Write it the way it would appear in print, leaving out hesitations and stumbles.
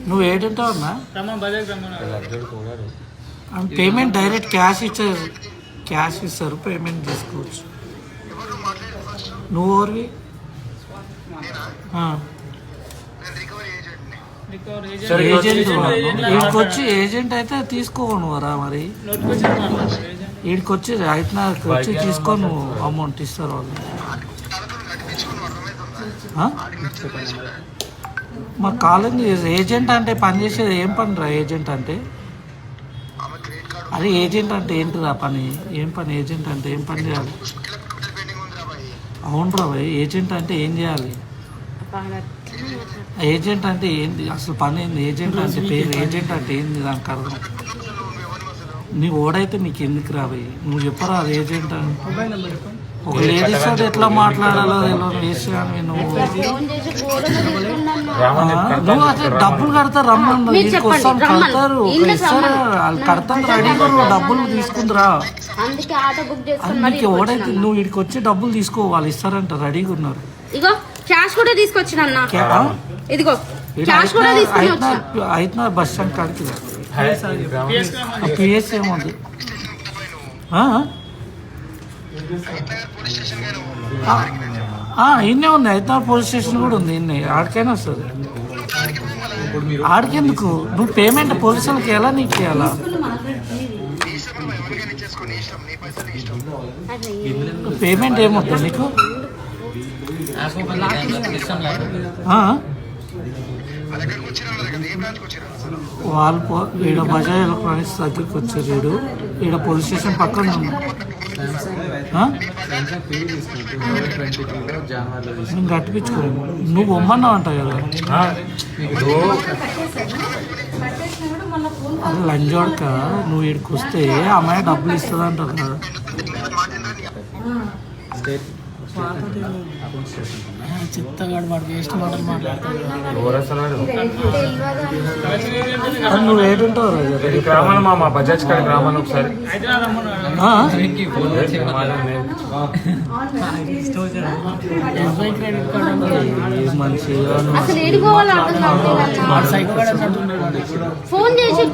నువ్వు ఏడుంటావు అన్నా? Payment direct cash ఇస్తారు, పేమెంట్ తీసుకోవచ్చు. నువ్వు ఓర్వి ఏజెంట్ వీడికొచ్చి ఏజెంట్ అయితే తీసుకోను రా. మరి వీడికొచ్చి హైట్నగర్కి వచ్చి తీసుకో, నువ్వు అమౌంట్ ఇస్తారు వాళ్ళు. మా కాలేజ్ ఏజెంట్ అంటే పనిచేసేది ఏం పని రా? ఏజెంట్ అంటే అదే ఏజెంట్ అంటే ఏంటిరా పని? ఏం పని ఏజెంట్ అంటే? ఏం పని చేయాలి? అవును రా భయ్, ఏజెంట్ అంటే ఏం చేయాలి? ఏజెంట్ అంటే ఏంది అసలు పని? ఏంది ఏజెంట్ అంటే? పేరు ఏజెంట్ అంటే ఏంది? దానికి అర్థం నీ ఓడైతే నీకు ఎందుకు రాబోయి? నువ్వు చెప్పరా అది ఏజెంట్ అంటే? ఒక లేడీస్ తోటి ఎట్లా మాట్లాడాలో వేసి కానీ నువ్వు అసలు డబ్బులు కడతారు, రమ్మను వీటికి వస్తాం, కడతారు, ఇస్తారు, వాళ్ళు కడతాను రెడీగా, నువ్వు డబ్బులు తీసుకుందిరా. అందుకే ఓడైతే నువ్వు వీడికి వచ్చి డబ్బులు తీసుకో, వాళ్ళు ఇస్తారంట, రెడీగా ఉన్నారు. అయితే బస్ స్టాండ్ కాడికి పిఎస్ ఏముంది? ఇన్నే ఉంది, అయితే పోలీస్ స్టేషన్ కూడా ఉంది. ఇన్నే ఆడికైనా వస్తుంది. ఆడికెందుకు? నువ్వు పేమెంట్ పోలీసులకి ఎలా నీకు ఇవ్వాలా? పేమెంట్ ఏమవుతుంది నీకు? వాళ్ళు ఈడ బజాజ్ ఎలక్ట్రానిక్స్ దగ్గరికి వచ్చారు. ఈడ పోలీస్ స్టేషన్ పక్కన ఉంది. నేను కట్టిపించుకోను, నువ్వు బొమ్మన్నావు అంట కదా. అది లంజోడక, నువ్వు ఇక్కడికి వస్తే అమ్మాయి డబ్బులు ఇస్తుంది అంటారు కదా. చెప్తాడు వాడు వేస్ట్ మాటలు మాట్లాడతాడు. నువ్వు ఏడుంటావు గ్రామాల మా బజాజ్ కాడ గ్రామాన్ని ఒకసారి ఫోన్ చేసి